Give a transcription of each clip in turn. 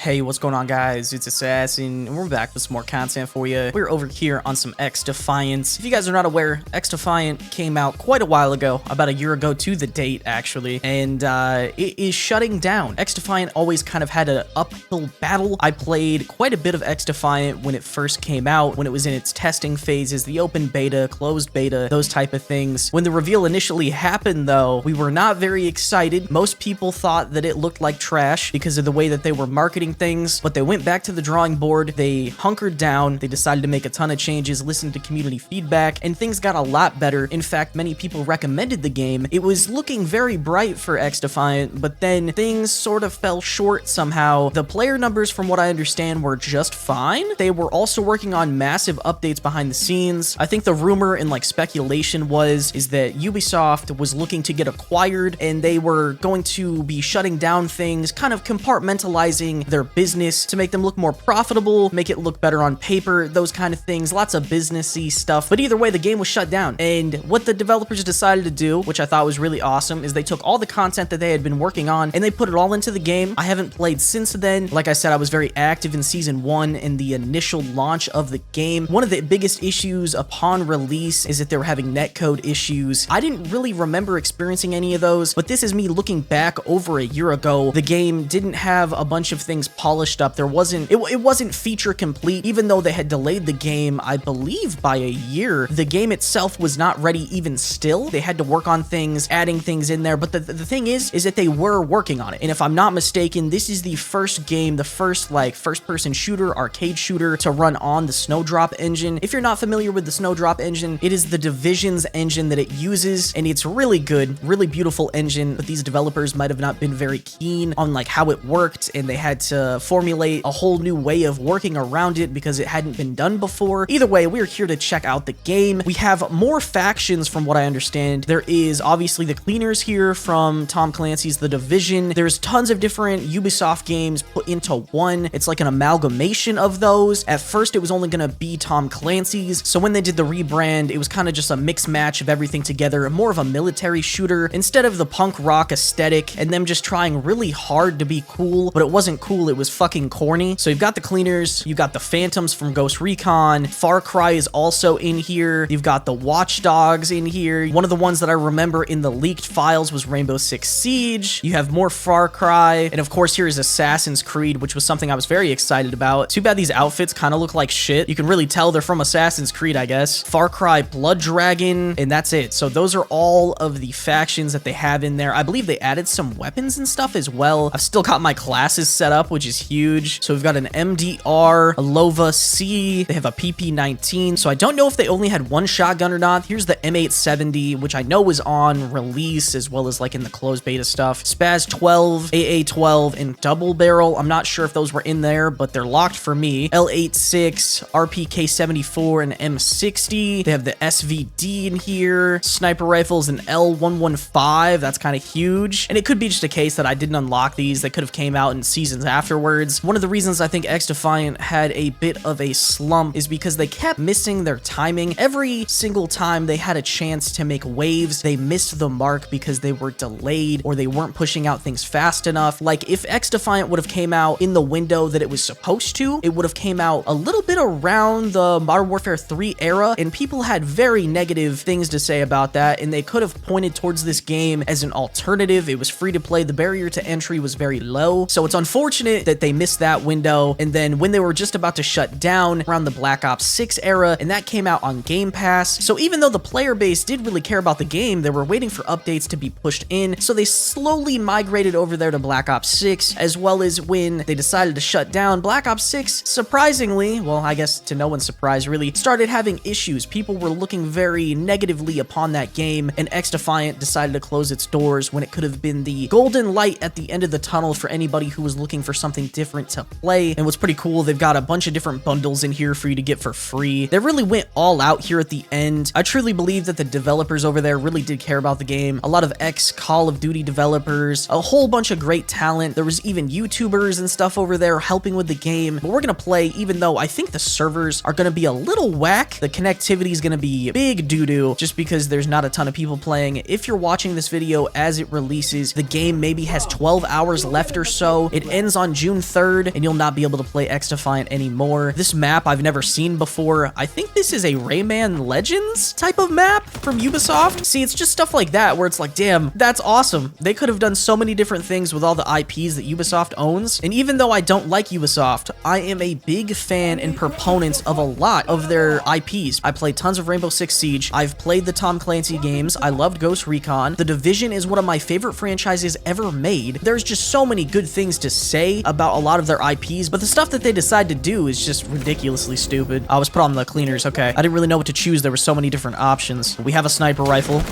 Hey, what's going on, guys? It's Assassin, and we're back with some more content for you. We're over here on some XDefiant. If you guys are not aware, XDefiant came out quite a while ago, about a year ago to the date, actually, and it is shutting down. XDefiant always kind of had an uphill battle. I played quite a bit of XDefiant when it first came out, when it was in its testing phases, the open beta, closed beta, those type of things. When the reveal initially happened, though, we were not very excited. Most people thought that it looked like trash because of the way that they were marketing things, but they went back to the drawing board, they hunkered down, they decided to make a ton of changes, listened to community feedback, and things got a lot better. In fact, many people recommended the game. It was looking very bright for XDefiant, but then things sort of fell short somehow. The player numbers, from what I understand, were just fine. They were also working on massive updates behind the scenes. I think the rumor and speculation is that Ubisoft was looking to get acquired, and they were going to be shutting down things, kind of compartmentalizing their business to make them look more profitable, make it look better on paper, those kind of things, lots of businessy stuff. But either way, the game was shut down. And what the developers decided to do, which I thought was really awesome, is they took all the content that they had been working on and they put it all into the game. I haven't played since then. Like I said, I was very active in Season 1 and the initial launch of the game. One of the biggest issues upon release is that they were having netcode issues. I didn't really remember experiencing any of those, but this is me looking back over a year ago. The game didn't have a bunch of things polished up. It wasn't feature complete, even though they had delayed the game, I believe, by a year. The game itself was not ready even still. They had to work on things, adding things in there, but the thing is that they were working on it. And if I'm not mistaken, this is the first game, the first first-person shooter, arcade shooter to run on the Snowdrop engine. If you're not familiar with the Snowdrop engine, it is the Division's engine that it uses, and it's really good, really beautiful engine, but these developers might have not been very keen on how it worked, and they had to formulate a whole new way of working around it because it hadn't been done before. Either way, we're here to check out the game. We have more factions from what I understand. There is obviously the cleaners here from Tom Clancy's The Division. There's tons of different Ubisoft games put into one. It's like an amalgamation of those. At first, it was only going to be Tom Clancy's, so when they did the rebrand, it was kind of just a mix match of everything together, more of a military shooter instead of the punk rock aesthetic and them just trying really hard to be cool, but it wasn't cool, it was fucking corny. So you've got the cleaners, you've got the Phantoms from Ghost Recon, Far Cry is also in here, you've got the Watchdogs in here. One of the ones that I remember in the leaked files was Rainbow Six Siege. You have more Far Cry, and of course here is Assassin's Creed, which was something I was very excited about. Too bad these outfits kind of look like shit. You can really tell they're from Assassin's Creed, I guess. Far Cry Blood Dragon, and that's it. So those are all of the factions that they have in there. I believe they added some weapons and stuff as well. I've still got my classes set up, which is huge. So we've got an MDR, a Lova C, they have a PP19, so I don't know if they only had one shotgun or not. Here's the M870, which I know was on release as well as in the closed beta stuff. Spaz 12, AA12, and Double Barrel. I'm not sure if those were in there, but they're locked for me. L86, RPK74, and M60. They have the SVD in here. Sniper rifles and L115. That's kind of huge. And it could be just a case that I didn't unlock these. They could have came out in seasons afterwards. One of the reasons I think XDefiant had a bit of a slump is because they kept missing their timing. Every single time they had a chance to make waves, they missed the mark because they were delayed or they weren't pushing out things fast enough. If XDefiant would have came out in the window that it was supposed to, it would have came out a little bit around the Modern Warfare 3 era, and people had very negative things to say about that, and they could have pointed towards this game as an alternative. It was free to play. The barrier to entry was very low, so it's unfortunate that they missed that window. And then when they were just about to shut down around the Black Ops 6 era, and that came out on Game Pass, so even though the player base did really care about the game, they were waiting for updates to be pushed in, so they slowly migrated over there to Black Ops 6, as well as when they decided to shut down, Black Ops 6, surprisingly, well, I guess to no one's surprise really, started having issues. People were looking very negatively upon that game, and XDefiant decided to close its doors when it could have been the golden light at the end of the tunnel for anybody who was looking for something different to play. And what's pretty cool, they've got a bunch of different bundles in here for you to get for free. They really went all out here at the end. I truly believe that the developers over there really did care about the game. A lot of ex-Call of Duty developers, a whole bunch of great talent. There was even YouTubers and stuff over there helping with the game. But we're gonna play, even though I think the servers are gonna be a little whack, the connectivity is gonna be big doo-doo, just because there's not a ton of people playing. If you're watching this video as it releases, the game maybe has 12 hours left or so. It ends on on June 3rd, and you'll not be able to play XDefiant anymore. This map I've never seen before. I think this is a Rayman Legends type of map from Ubisoft. See, it's just stuff like that where it's like, damn, that's awesome. They could have done so many different things with all the IPs that Ubisoft owns. And even though I don't like Ubisoft, I am a big fan and proponent of a lot of their IPs. I played tons of Rainbow Six Siege. I've played the Tom Clancy games. I loved Ghost Recon. The Division is one of my favorite franchises ever made. There's just so many good things to say about a lot of their IPs, but the stuff that they decide to do is just ridiculously stupid. I was put on the cleaners. Okay. I didn't really know what to choose. There were so many different options. We have a sniper rifle.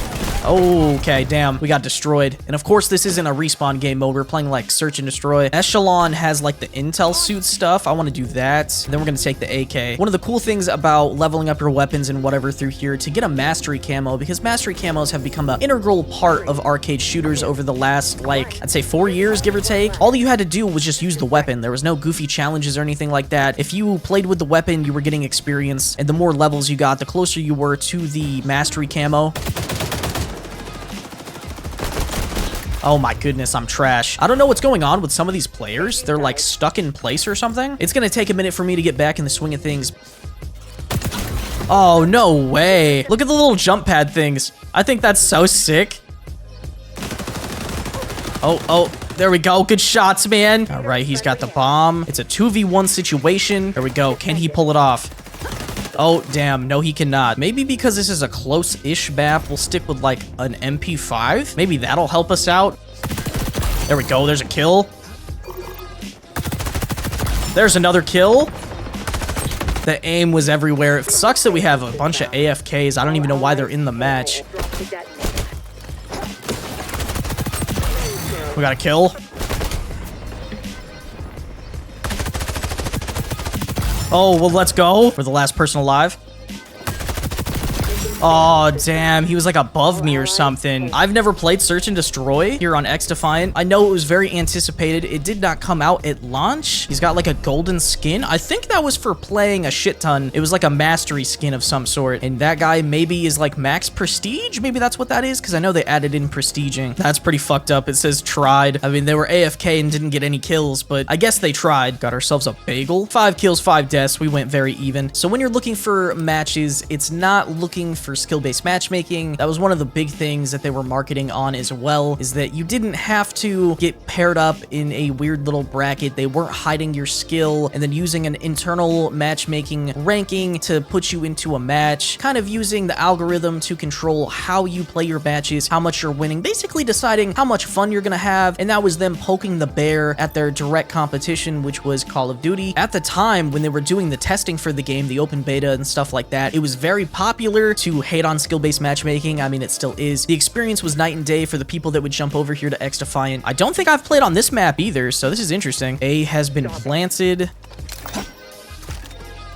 Okay, damn. We got destroyed. And of course, this isn't a respawn game mode. We're playing like search and destroy. Echelon has like the intel suit stuff. I want to do that. And then we're going to take the AK. One of the cool things about leveling up your weapons and whatever through here to get a mastery camo, because mastery camos have become an integral part of arcade shooters over the last, like, I'd say 4 years, give or take. All you had to do was just use the weapon. There was no goofy challenges or anything like that. If you played with the weapon, you were getting experience, and the more levels you got, the closer you were to the mastery camo. Oh my goodness, I'm trash. I don't know what's going on with some of these players. They're like stuck in place or something. It's gonna take a minute for me to get back in the swing of things. Oh, no way. Look at the little jump pad things. I think that's so sick. Oh, there we go. Good shots, man. All right, he's got the bomb. It's a 2v1 situation. There we go. Can he pull it off? Oh, damn. No, he cannot. Maybe because this is a close-ish map, we'll stick with, like, an MP5. Maybe that'll help us out. There we go. There's a kill. There's another kill. The aim was everywhere. It sucks that we have a bunch of AFKs. I don't even know why they're in the match. We got a kill. Oh, well, let's go. We're the last person alive. Oh, damn. He was like above me or something. I've never played Search and Destroy here on XDefiant. I know it was very anticipated. It did not come out at launch. He's got like a golden skin. I think that was for playing a shit ton. It was like a mastery skin of some sort. And that guy maybe is like max prestige. Maybe that's what that is, because I know they added in prestiging. That's pretty fucked up. It says tried. I mean, they were AFK and didn't get any kills, but I guess they tried. Got ourselves a bagel. 5 kills, 5 deaths. We went very even. So when you're looking for matches, it's not looking for skill-based matchmaking. That was one of the big things that they were marketing on as well, is that you didn't have to get paired up in a weird little bracket. They weren't hiding your skill and then using an internal matchmaking ranking to put you into a match, kind of using the algorithm to control how you play your matches, how much you're winning, basically deciding how much fun you're gonna have. And that was them poking the bear at their direct competition, which was Call of Duty. At the time when they were doing the testing for the game, the open beta and stuff like that, it was very popular to hate on skill-based matchmaking. I mean, it still is. The experience was night and day for the people that would jump over here to XDefiant. I don't think I've played on this map either, so this is interesting. A has been planted.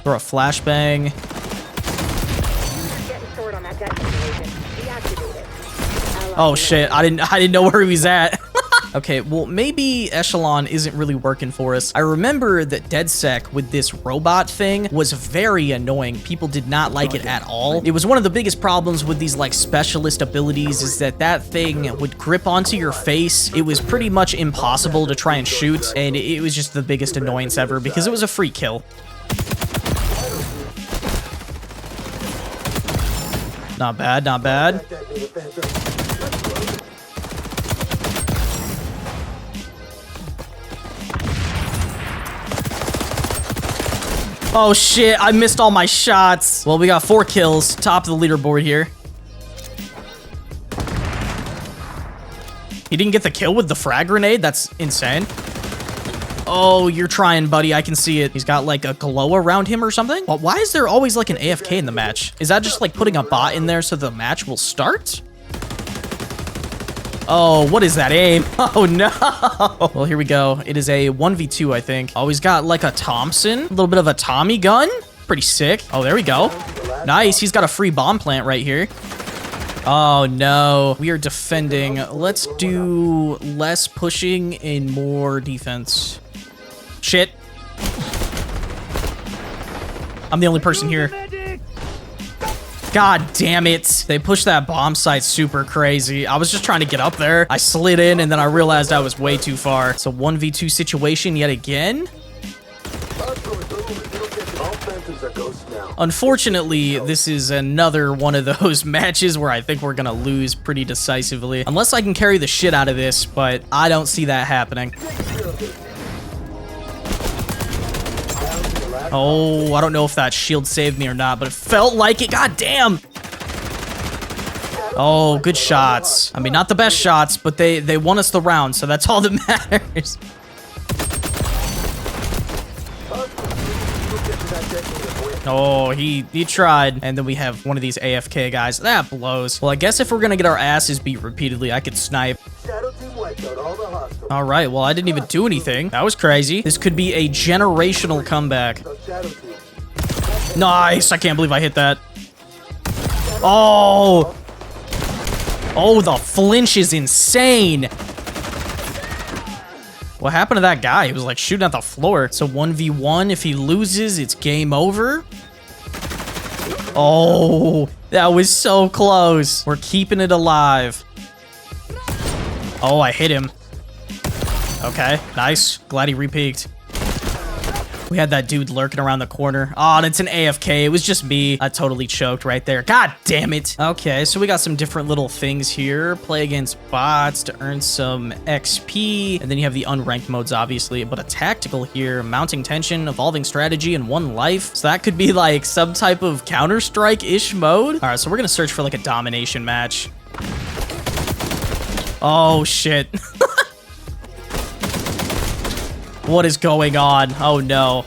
Throw a flashbang. Oh shit, I didn't know where he was at. Okay, well, maybe Echelon isn't really working for us. I remember that DedSec with this robot thing was very annoying. People did not like it at all. It was one of the biggest problems with these, like, specialist abilities is that that thing would grip onto your face. It was pretty much impossible to try and shoot, and it was just the biggest annoyance ever because it was a free kill. Not bad, not bad. Oh shit, I missed all my shots. Well, we got 4 kills, top of the leaderboard here. He didn't get the kill with the frag grenade? That's insane. Oh, you're trying, buddy. I can see it. He's got like a glow around him or something. Well, why is there always like an AFK in the match? Is that just like putting a bot in there so the match will start? Oh, what is that aim? Oh, no. Well, here we go. It is a 1v2, I think. Oh, he's got like a Thompson. A little bit of a Tommy gun. Pretty sick. Oh, there we go. Nice. He's got a free bomb plant right here. Oh, no. We are defending. Let's do less pushing and more defense. Shit. I'm the only person here. God damn it. They pushed that bomb site super crazy. I was just trying to get up there. I slid in and then I realized I was way too far. So 1v2 situation yet again. Unfortunately, this is another one of those matches where I think we're gonna lose pretty decisively. Unless I can carry the shit out of this, but I don't see that happening. Oh, I don't know if that shield saved me or not, but it felt like it. God damn! Oh, good shots. I mean, not the best shots, but they won us the round, so that's all that matters. Oh, he tried. And then we have one of these AFK guys. That blows. Well, I guess if we're gonna get our asses beat repeatedly, I could snipe. All right, well, I didn't even do anything. That was crazy. This could be a generational comeback. Nice. I can't believe I hit that. Oh. Oh, the flinch is insane. What happened to that guy? He was like shooting at the floor. So 1v1, if he loses, it's game over. Oh, that was so close. We're keeping it alive. Oh, I hit him. Okay, nice. Glad he re-peeked. We had that dude lurking around the corner. Oh, and it's an AFK. It was just me. I totally choked right there. God damn it. Okay, so we got some different little things here. Play against bots to earn some XP. And then you have the unranked modes, obviously. But a tactical here. Mounting tension, evolving strategy, and 1 life. So that could be like some type of Counter-Strike-ish mode. All right, so we're going to search for like a domination match. Oh, shit. What is going on? Oh, no.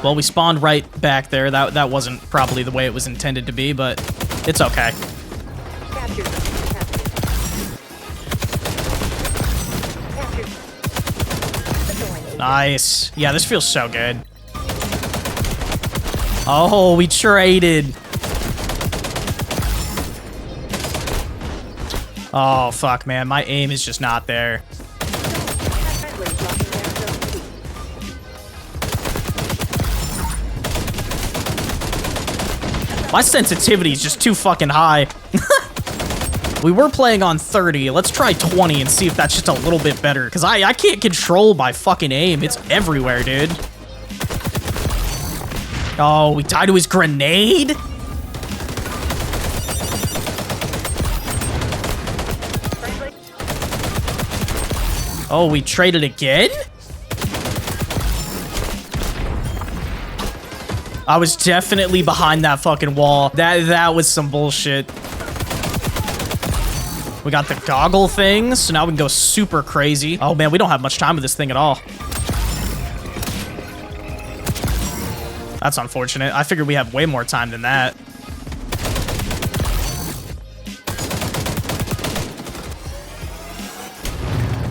Well, we spawned right back there. That wasn't probably the way it was intended to be, but it's okay. Nice. Yeah, this feels so good. Oh, we traded. Oh, fuck, man. My aim is just not there. My sensitivity is just too fucking high. We were playing on 30. Let's try 20 and see if that's just a little bit better. Because I can't control my fucking aim. It's everywhere, dude. Oh, we died to his grenade? Oh, we traded again? I was definitely behind that fucking wall. That was some bullshit. We got the goggle things, so now we can go super crazy. Oh man, we don't have much time with this thing at all. That's unfortunate. I figured we have way more time than that.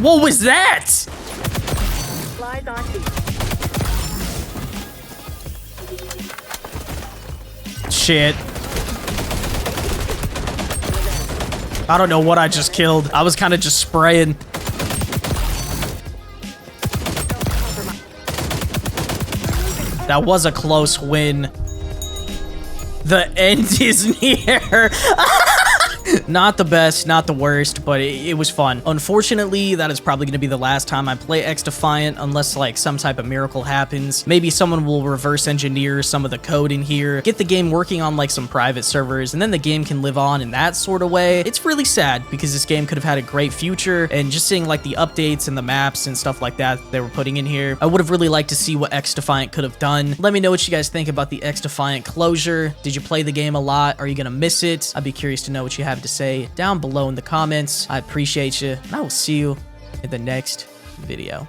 What was that? Shit. I don't know what I just killed. I was kind of just spraying. That was a close win. The end is near. Not the best, not the worst, but it was fun. Unfortunately, that is probably going to be the last time I play XDefiant unless like some type of miracle happens. Maybe someone will reverse engineer some of the code in here, get the game working on like some private servers, and then the game can live on in that sort of way. It's really sad because this game could have had a great future, and just seeing like the updates and the maps and stuff like that they were putting in here, I would have really liked to see what XDefiant could have done. Let me know what you guys think about the XDefiant closure. Did you play the game a lot? Are you going to miss it? I'd be curious to know what you have to say down below in the comments. I appreciate you, and I will see you in the next video.